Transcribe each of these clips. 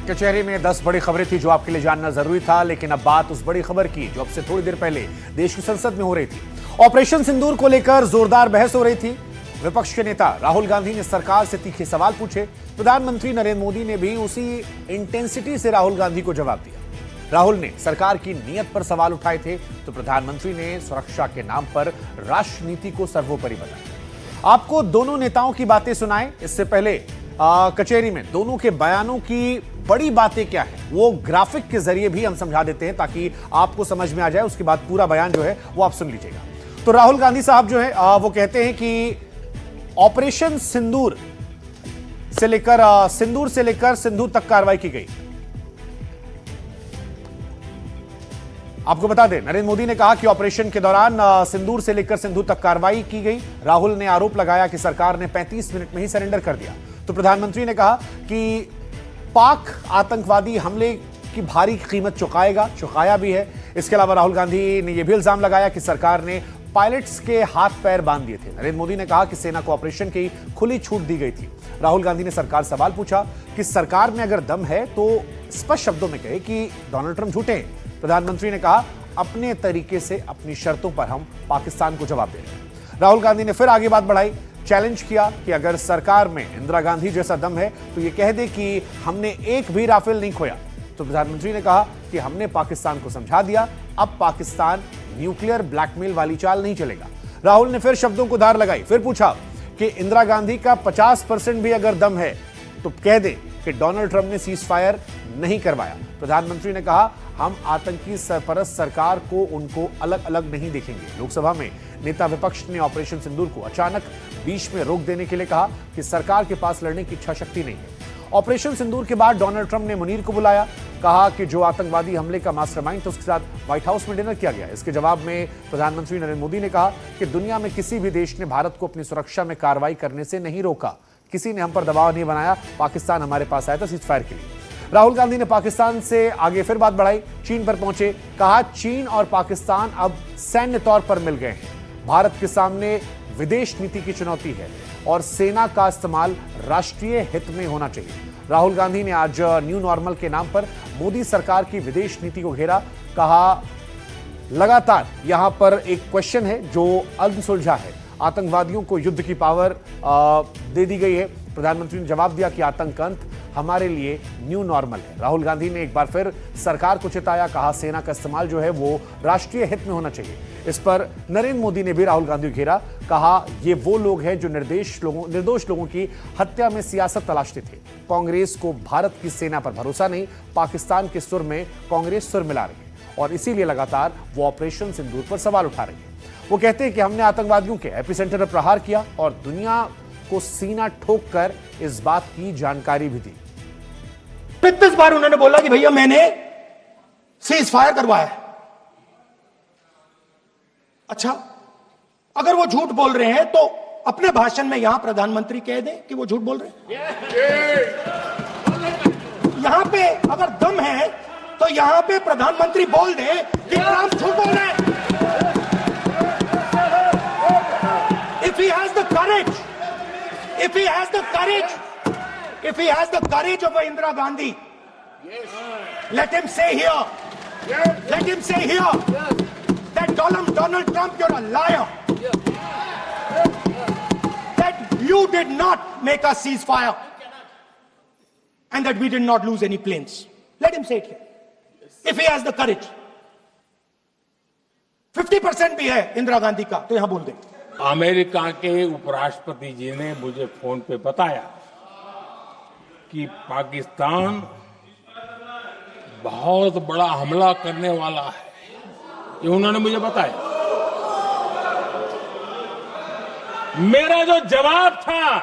कचहरी में 10 बड़ी खबरें थी जो आपके लिए जानना जरूरी था, लेकिन अब बात उस बड़ी खबर की जो अब से थोड़ी देर पहले देश की संसद में हो रही थी। ऑपरेशन सिंदूर को लेकर जोरदार बहस हो रही थी। विपक्ष के नेता राहुल गांधी ने सरकार से तीखे सवाल पूछे। प्रधानमंत्री नरेंद्र मोदी ने भी उसी इंटेंसिटी से राहुल गांधी को जवाब दिया। राहुल ने सरकार की नीयत पर सवाल उठाए थे तो प्रधानमंत्री ने सुरक्षा के नाम पर राष्ट्रनीति को सर्वोपरि बताया। आपको दोनों नेताओं की बातें सुनाएं इससे पहले कचहरी में दोनों के बयानों की बड़ी बातें क्या है वो ग्राफिक के जरिए भी हम समझा देते हैं ताकि आपको समझ में आ जाए। उसके बाद पूरा बयान जो है वो आप सुन लीजिएगा। तो राहुल गांधी साहब जो है वो कहते हैं कि ऑपरेशन सिंदूर से लेकर सिंधु तक कार्रवाई की गई। आपको बता दें, नरेंद्र मोदी ने कहा कि ऑपरेशन के दौरान सिंदूर से लेकर सिंधु तक कार्रवाई की गई। राहुल ने आरोप लगाया कि सरकार ने 35 मिनट में ही सरेंडर कर दिया। तो प्रधानमंत्री ने कहा कि पाक आतंकवादी हमले की भारी कीमत चुकाया भी है। इसके अलावा राहुल गांधी ने यह भी इल्जाम लगाया कि सरकार ने पायलट्स के हाथ पैर बांध दिए थे। नरेंद्र मोदी ने कहा कि सेना को ऑपरेशन की खुली छूट दी गई थी। राहुल गांधी ने सरकार सवाल पूछा कि सरकार में अगर दम है तो स्पष्ट शब्दों में कहे कि डोनाल्ड ट्रंप झूठे हैं। प्रधानमंत्री ने कहा अपने तरीके से अपनी शर्तों पर हम पाकिस्तान को जवाब दे रहे हैं। राहुल गांधी ने फिर आगे बात बढ़ाई, चैलेंज किया कि अगर सरकार में इंदिरा गांधी जैसा दम है तो यह कह दे कि हमने एक भी राफेल नहीं खोया। तो प्रधानमंत्री ने कहा कि हमने पाकिस्तान को समझा दिया, अब पाकिस्तान न्यूक्लियर ब्लैकमेल वाली चाल नहीं चलेगा। राहुल ने फिर शब्दों को धार लगाई, फिर पूछा कि इंदिरा गांधी का 50% भी अगर दम है तो कह दे कि डोनाल्ड ट्रंप ने सीज फायर नहीं करवाया। प्रधानमंत्री ने कहा हम आतंकी सरपरस्त सरकार को उनको अलग अलग नहीं देखेंगे। लोकसभा में नेता विपक्ष ने ऑपरेशन सिंदूर को अचानक बीच में रोक देने के लिए कहा कि सरकार के पास लड़ने की इच्छा शक्ति नहीं है। ऑपरेशन सिंदूर के बाद डोनाल्ड ट्रंप ने मुनीर को बुलाया, कहा कि जो आतंकवादी हमले का मास्टरमाइंड था उसके साथ व्हाइट हाउस में डिनर किया गया। इसके जवाब में प्रधानमंत्री नरेंद्र मोदी ने कहा कि दुनिया में किसी भी देश ने भारत को अपनी सुरक्षा में कार्रवाई करने से नहीं रोका, किसी ने हम पर दबाव नहीं बनाया, पाकिस्तान हमारे पास आया था सीज फायर के लिए। राहुल गांधी ने पाकिस्तान से आगे फिर बात बढ़ाई, चीन पर पहुंचे, कहा चीन और पाकिस्तान अब सैन्य तौर पर मिल गए हैं। भारत के सामने विदेश नीति की चुनौती है और सेना का इस्तेमाल राष्ट्रीय हित में होना चाहिए। राहुल गांधी ने आज न्यू नॉर्मल के नाम पर मोदी सरकार की विदेश नीति को घेरा, कहा लगातार यहां पर एक क्वेश्चन है जो अनसुलझा है, आतंकवादियों को युद्ध की पावर दे दी गई है। प्रधानमंत्री ने जवाब दिया कि आतंक अंत हमारे लिए न्यू नॉर्मल है। राहुल गांधी ने एक बार फिर सरकार को चिताया, कहा सेना का इस्तेमाल जो है वो राष्ट्रीय हित में होना चाहिए। इस पर नरेंद्र मोदी ने भी राहुल गांधी को घेरा, कहा ये वो लोग हैं जो निर्दोष लोगों की हत्या में सियासत तलाशते थे। कांग्रेस को भारत की सेना पर भरोसा नहीं, पाकिस्तान के सुर में कांग्रेस सुर मिला रही है और इसीलिए लगातार वो ऑपरेशन सिंदूर पर सवाल उठा रही है। वो कहते हैं कि हमने आतंकवादियों के एपिसेंटर पर प्रहार किया और दुनिया को सीना ठोक कर इस बात की जानकारी भी दी। 35 बार उन्होंने बोला कि भैया मैंने सीज फायर करवाया। अच्छा, अगर वो झूठ बोल रहे हैं तो अपने भाषण में यहां प्रधानमंत्री कह दें कि वो झूठ बोल रहे हैं। यहां पे अगर दम है तो यहां पे प्रधानमंत्री बोल दें कि ट्रंप झूठ बोल रहे हैं। If he has the courage, if he has the courage of Indira Gandhi, let him say here that Donald Trump, you're a liar, that you did not make a ceasefire and that we did not lose any planes. Let him say it here. If he has the courage. 50% भी है इंदिरा गांधी का तो यहां बोल दे। America के उपराष्ट्रपति जी ने मुझे फोन पे बताया कि पाकिस्तान बहुत बड़ा हमला करने वाला है, ये उन्होंने मुझे बताया। मेरा जो जवाब था,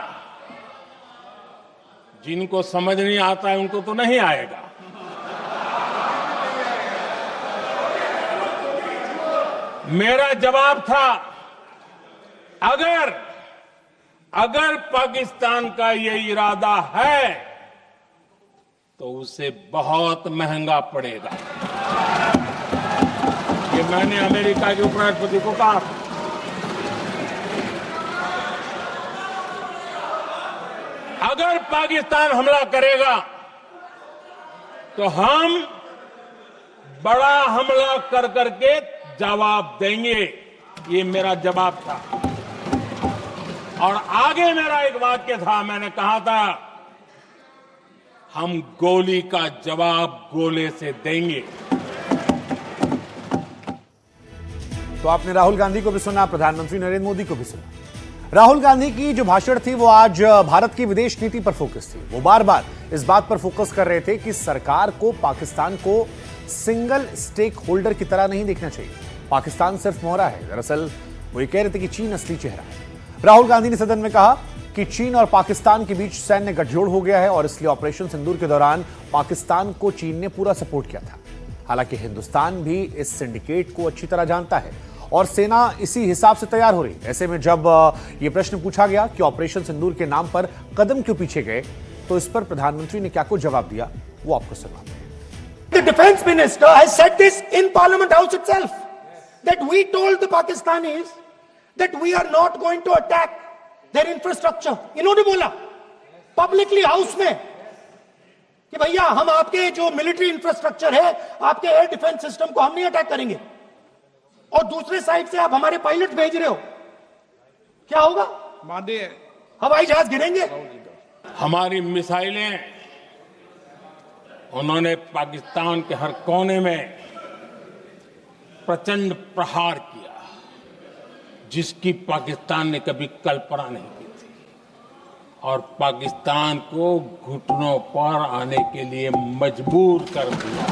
जिनको समझ नहीं आता है उनको तो नहीं आएगा, मेरा जवाब था अगर पाकिस्तान का ये इरादा है तो उसे बहुत महंगा पड़ेगा। ये मैंने अमेरिका के उपराष्ट्रपति को कहा। अगर पाकिस्तान हमला करेगा तो हम बड़ा हमला कर करके जवाब देंगे। ये मेरा जवाब था। और आगे मेरा एक वाक्य था, मैंने कहा था हम गोली का जवाब गोले से देंगे। तो आपने राहुल गांधी को भी सुना, प्रधानमंत्री नरेंद्र मोदी को भी सुना। राहुल गांधी की जो भाषण थी वो आज भारत की विदेश नीति पर फोकस थी। वो बार बार इस बात पर फोकस कर रहे थे कि सरकार को पाकिस्तान को सिंगल स्टेक होल्डर की तरह नहीं देखना चाहिए। पाकिस्तान सिर्फ मोहरा है। दरअसल वो ये कह रहे थे कि चीन असली चेहरा है। राहुल गांधी ने सदन में कहा कि चीन और पाकिस्तान के बीच सैन्य गठजोड़ हो गया है और इसलिए ऑपरेशन सिंदूर के दौरान पाकिस्तान को चीन ने पूरा सपोर्ट किया था। हालांकि हिंदुस्तान भी इस सिंडिकेट को अच्छी तरह जानता है और सेना इसी हिसाब से तैयार हो रही है। ऐसे में जब यह प्रश्न पूछा गया कि ऑपरेशन सिंदूर के नाम पर कदम क्यों पीछे गए, तो इस पर प्रधानमंत्री ने क्या कुछ जवाब दिया वो आपको सुनाते हैं। The defense minister has said this in Parliament House itself, that we told the Pakistanis that we are not going to attack their infrastructure. इन्होंने बोला पब्लिकली हाउस में कि भैया हम आपके जो मिलिट्री इंफ्रास्ट्रक्चर है, आपके एयर डिफेंस सिस्टम को हम नहीं अटैक करेंगे। और दूसरे साइड से आप हमारे पायलट भेज रहे हो, क्या होगा? हवाई जहाज गिरेंगे। हमारी मिसाइलें उन्होंने पाकिस्तान के हर कोने में प्रचंड प्रहार किया, जिसकी पाकिस्तान ने कभी कल्पना नहीं की थी और पाकिस्तान को घुटनों पर आने के लिए मजबूर कर दिया।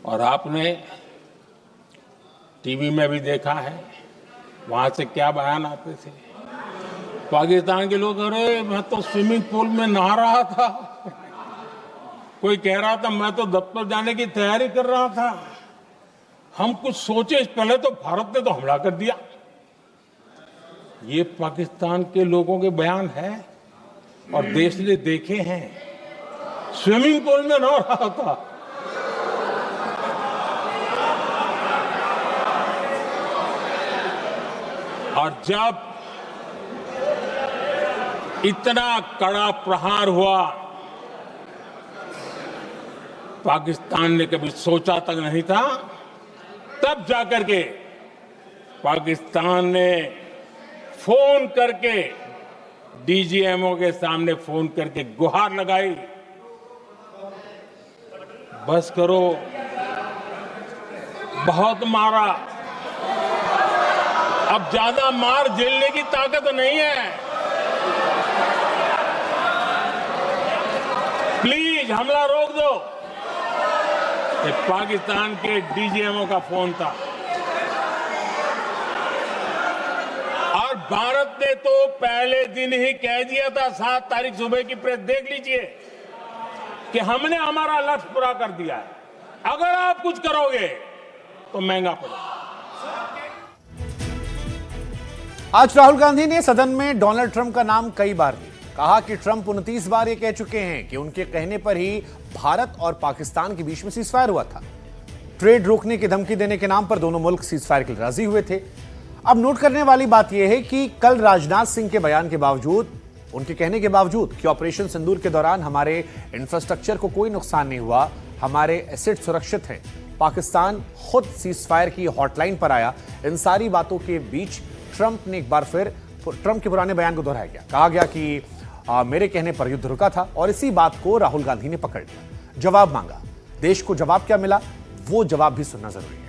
और आपने टीवी में भी देखा है, वहां से क्या बयान आते थे। पाकिस्तान के लोग, अरे मैं तो स्विमिंग पूल में नहा रहा था, कोई कह रहा था मैं तो दफ्तर जाने की तैयारी कर रहा था। हम कुछ सोचे इस पहले तो भारत ने तो हमला कर दिया। ये पाकिस्तान के लोगों के बयान है और देश ने देखे हैं। स्विमिंग पूल में नहा रहा था। और जब इतना कड़ा प्रहार हुआ, पाकिस्तान ने कभी सोचा तक नहीं था, तब जाकर के पाकिस्तान ने फोन करके डीजीएमओ के सामने फोन करके गुहार लगाई, बस करो, बहुत मारा, अब ज्यादा मार झेलने की ताकत नहीं है, प्लीज हमला रोक दो। ये पाकिस्तान के डीजीएमओ का फोन था। और भारत ने तो पहले दिन ही कह दिया था, 7 तारीख सुबह की प्रेस देख लीजिए, कि हमने हमारा लक्ष्य पूरा कर दिया है, अगर आप कुछ करोगे तो महंगा पड़ेगा। आज राहुल गांधी ने सदन में डोनाल्ड ट्रंप का नाम कई बार लिया। कहा कि ट्रंप 29 बार ये कह चुके हैं कि उनके कहने पर ही भारत और पाकिस्तान के बीच में सीजफायर हुआ था। ट्रेड रोकने की धमकी देने के नाम पर दोनों मुल्क सीजफायर के लिए राजी हुए थे। अब नोट करने वाली बात यह है कि कल राजनाथ सिंह के बयान के बावजूद, उनके कहने के बावजूद कि ऑपरेशन सिंदूर के दौरान हमारे इंफ्रास्ट्रक्चर को कोई नुकसान नहीं हुआ, हमारे एसेट सुरक्षित हैं, पाकिस्तान खुद सीजफायर की हॉटलाइन पर आया, इन सारी बातों के बीच ट्रंप ने एक बार फिर ट्रंप के पुराने बयान को दोहराया गया। कहा गया कि मेरे कहने पर युद्ध रुका था और इसी बात को राहुल गांधी ने पकड़ लिया, जवाब मांगा। देश को जवाब क्या मिला वो जवाब भी सुनना जरूरी है।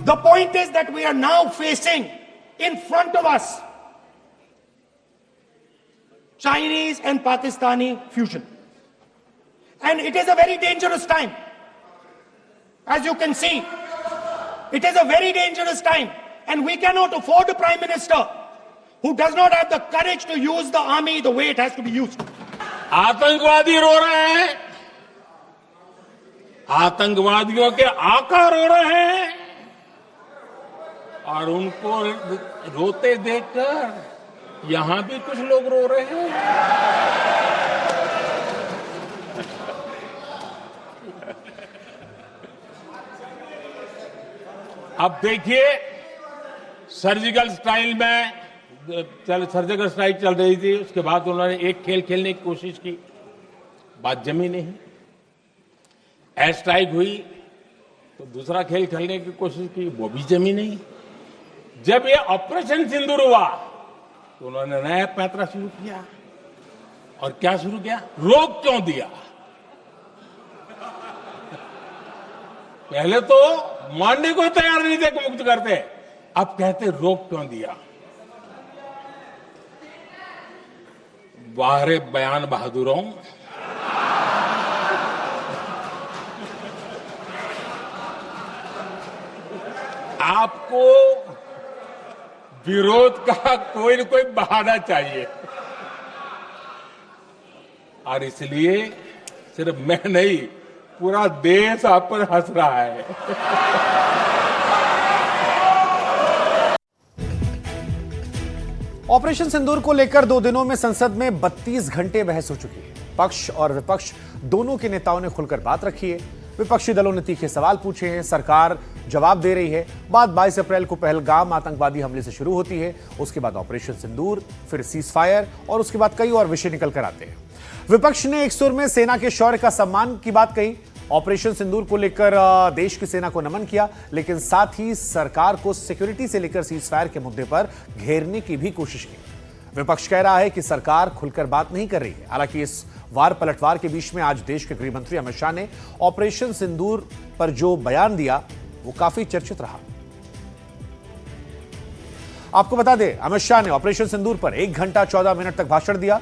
The point is that we are now facing in front of us Chinese and Pakistani fusion, and it is a very dangerous time. As you can see, it is a very dangerous time, and we cannot afford a prime minister who does not have the courage to use the army the way it has to be used. आतंकवादी रो रहे हैं, आतंकवादियों के आका रो रहे हैं, और उनको रोते देखकर यहां भी कुछ लोग रो रहे हैं। अब देखिए, सर्जिकल स्ट्राइक चल रही थी, उसके बाद उन्होंने एक खेल खेलने की कोशिश की, बात जमी नहीं। एयर स्ट्राइक हुई तो दूसरा खेल खेलने की कोशिश की, वो भी जमी नहीं। जब ये ऑपरेशन सिंदूर हुआ तो उन्होंने नया पैंतरा शुरू किया। और क्या शुरू किया? रोक क्यों दिया? पहले तो मानने को तैयार नहीं थे कि मुक्त करते, अब कहते रोक क्यों दिया? वाह रे बयान बहादुरों, आपको विरोध का कोई न कोई बहाना चाहिए। और इसलिए सिर्फ मैं नहीं, पूरा देश आप पर हंस रहा है। ऑपरेशन सिंदूर को लेकर 2 दिनों में संसद में 32 घंटे बहस हो चुकी है। पक्ष और विपक्ष दोनों के नेताओं ने खुलकर बात रखी है। विपक्षी दलों ने तीखे सवाल पूछे हैं, सरकार जवाब दे रही है। बात 22 अप्रैल को पहलगाम आतंकवादी हमले से शुरू होती है, उसके बाद ऑपरेशन सिंदूर, फिर सीज फायर और उसके बाद कई और विषय निकल कर आते हैं। विपक्ष ने एक सुर में सेना के शौर्य का सम्मान की बात कही, ऑपरेशन सिंदूर को लेकर देश की सेना को नमन किया, लेकिन साथ ही सरकार को सिक्योरिटी से लेकर सीज फायर के मुद्दे पर घेरने की भी कोशिश की। विपक्ष कह रहा है कि सरकार खुलकर बात नहीं कर रही है। हालांकि इस वार पलटवार के बीच में आज देश के गृह मंत्री अमित शाह ने ऑपरेशन सिंदूर पर जो बयान दिया वो काफी चर्चित रहा। आपको बता दें, अमित शाह ने ऑपरेशन सिंदूर पर 1 घंटा 14 मिनट तक भाषण दिया।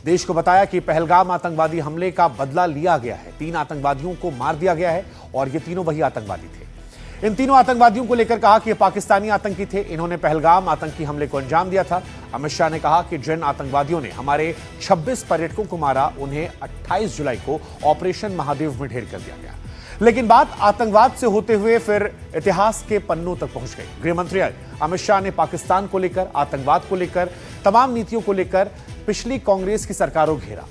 देश को बताया कि पहलगाम आतंकवादी हमले का बदला लिया गया है, 3 आतंकवादियों को मार दिया गया है और ये तीनों वही आतंकवादी थे। इन तीनों आतंकवादियों को लेकर कहा कि ये पाकिस्तानी आतंकी थे, इन्होंने पहलगाम आतंकी हमले को अंजाम दिया था। अमित शाह ने कहा कि जिन आतंकवादियों ने हमारे 26 पर्यटकों को मारा, उन्हें 28 जुलाई को ऑपरेशन महादेव में ढेर कर दिया गया। लेकिन बात आतंकवाद से होते हुए फिर इतिहास के पन्नों तक पहुंच गई। गृह मंत्री अमित शाह ने पाकिस्तान को लेकर, आतंकवाद को लेकर, तमाम नीतियों को लेकर पिछली कांग्रेस की सरकारों घेरा।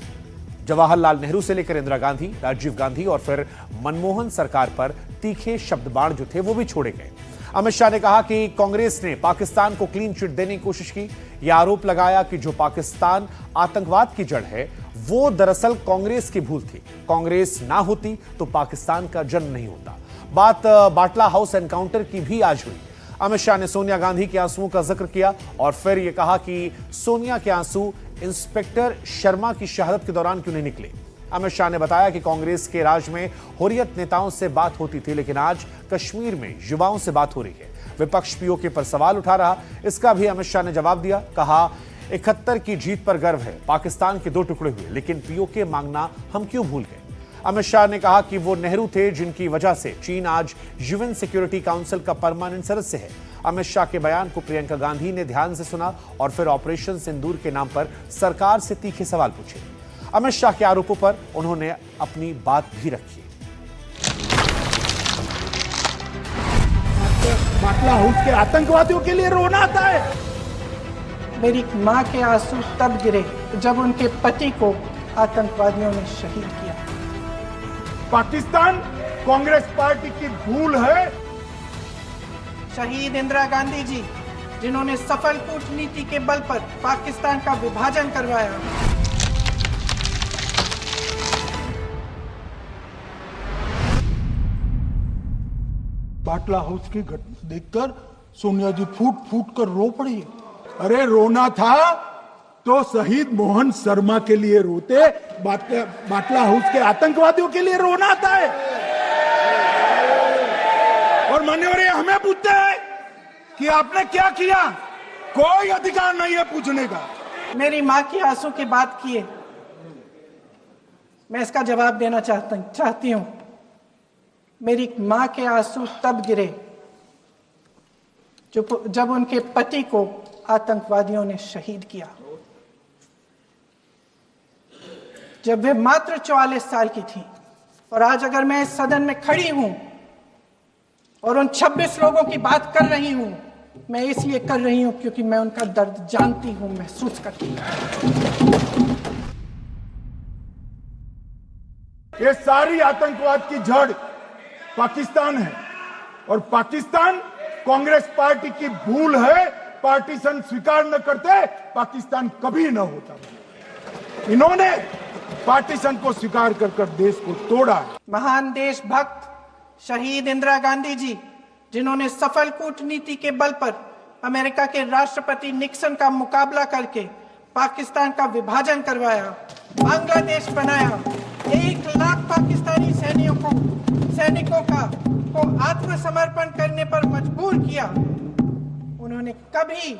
जवाहरलाल नेहरू से लेकर इंदिरा गांधी, राजीव गांधी और फिर मनमोहन सरकार पर तीखे शब्द बाण जो थे वो भी छोड़े गए। अमित शाह ने कहा कि कांग्रेस ने पाकिस्तान को क्लीन चिट देने की कोशिश की। यह आरोप लगाया कि जो पाकिस्तान आतंकवाद की जड़ है वो दरअसल कांग्रेस की भूल थी। कांग्रेस ना होती तो पाकिस्तान का जन्म नहीं होता। बात बाटला हाउस एनकाउंटर की भी आज हुई। अमित शाह ने सोनिया गांधी के आंसुओं का जिक्र किया और फिर यह कहा कि सोनिया के आंसू इंस्पेक्टर शर्मा की शहादत के दौरान क्यों नहीं निकले। अमित शाह ने बताया कि कांग्रेस के राज में हुर्रियत नेताओं से बात होती थी, लेकिन आज कश्मीर में युवाओं से बात हो रही है। विपक्ष पीओके पर सवाल उठा रहा, इसका भी अमित शाह ने जवाब दिया। कहा 71 की जीत पर गर्व है, पाकिस्तान के 2 टुकड़े हुए, लेकिन पीओके मांगना हम क्यों भूल गए। अमित शाह ने कहा कि वो नेहरू थे जिनकी वजह से चीन आज यूएन सिक्योरिटी काउंसिल का परमानेंट सदस्य है। अमित शाह के बयान को प्रियंका गांधी ने ध्यान से सुना और फिर ऑपरेशन सिंदूर के नाम पर सरकार से तीखे सवाल पूछे। अमित शाह के आरोपों पर उन्होंने अपनी बात भी रखी। बाटला हाउस के आतंकवादियों के लिए रोना आता है। मेरी मां के आंसू तब गिरे जब उनके पति को आतंकवादियों ने शहीद किया। पाकिस्तान कांग्रेस पार्टी की भूल है। शहीद इंदिरा गांधी जी, जिन्होंने सफल कूटनीति के बल पर पाकिस्तान का विभाजन करवाया। बाटला हाउस की घटना देखकर सोनिया जी फूट फूट कर रो पड़ी। अरे रोना था तो शहीद मोहन शर्मा के लिए रोते, बाटला हाउस के आतंकवादियों के लिए रोना आता है। और मान्यवर हमें पूछते हैं कि आपने क्या किया, कोई अधिकार नहीं है पूछने का। मेरी मां की आंसू की बात किए, मैं इसका जवाब देना चाहती हूं। मेरी मां के आंसू तब गिरे जब उनके पति को आतंकवादियों ने शहीद किया, जब वे मात्र 44 साल की थी। और आज अगर मैं इस सदन में खड़ी हूं और उन 26 लोगों की बात कर रही हूं, मैं इसलिए कर रही हूं क्योंकि मैं उनका दर्द जानती हूं, महसूस करती हूं। ये सारी आतंकवाद की जड़ पाकिस्तान है और पाकिस्तान कांग्रेस पार्टी की भूल है, पार्टीशन स्वीकार न करते पाकिस्तान कभी न होता। इन्होंने पार्टीशन को स्वीकार कर देश को तोड़ा है। महान देशभक्त शहीद इंदिरा गांधी जी, जिन्होंने सफल कूटनीति के बल पर अमेरिका के राष्ट्रपति निक्सन का मुकाबला करके पाकिस्तान का विभाजन करवाया, बांग्लादेश बनाया, 1 लाख पाकिस्तानी सैनिकों को आत्मसमर्पण करने पर मजबूर किया, उन्होंने कभी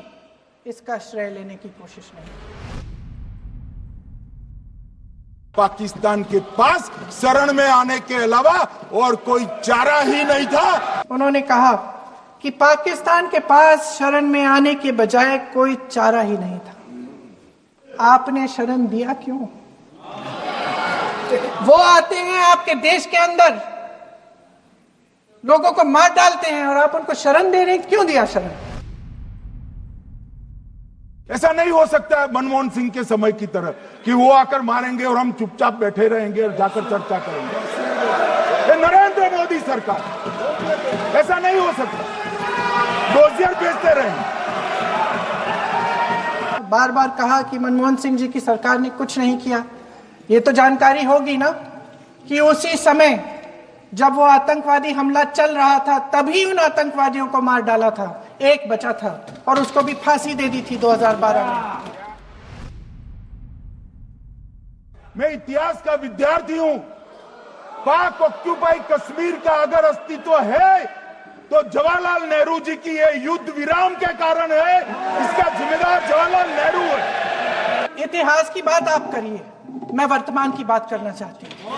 इसका श्रेय लेने की कोशिश नहीं की। पाकिस्तान के पास शरण में आने के अलावा और कोई चारा ही नहीं था। उन्होंने कहा कि पाकिस्तान के पास शरण में आने के बजाय कोई चारा ही नहीं था। आपने शरण दिया क्यों? वो आते हैं आपके देश के अंदर, लोगों को मार डालते हैं और आप उनको शरण दे रहे हैं। क्यों दिया शरण? ऐसा नहीं हो सकता है मनमोहन सिंह के समय की तरह कि वो आकर मारेंगे और हम चुपचाप बैठे रहेंगे और जाकर चर्चा करेंगे। ये नरेंद्र मोदी सरकार, ऐसा नहीं हो सकता। डोजियर बेचते रहेंगे। बार बार कहा कि मनमोहन सिंह जी की सरकार ने कुछ नहीं किया। ये तो जानकारी होगी ना कि उसी समय जब वो आतंकवादी हमला चल रहा था तभी उन आतंकवादियों को मार डाला था, एक बचा था और उसको भी फांसी दे दी थी 2012 में। मैं इतिहास का विद्यार्थी हूं। पाक ऑक्यूपाई कश्मीर का अगर अस्तित्व है तो जवाहरलाल नेहरू जी की ये युद्ध विराम के कारण है। इसका जिम्मेदार जवाहरलाल नेहरू है। इतिहास की बात आप करिए, मैं वर्तमान की बात करना चाहती हूं।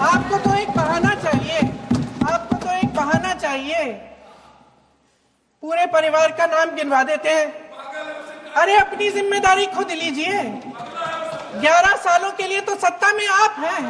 आपको तो एक बहाना चाहिए, आपको तो एक बहाना चाहिए। पूरे परिवार का नाम गिनवा देते हैं। अरे अपनी जिम्मेदारी खुद लीजिए। 11 सालों के लिए तो सत्ता में आप हैं।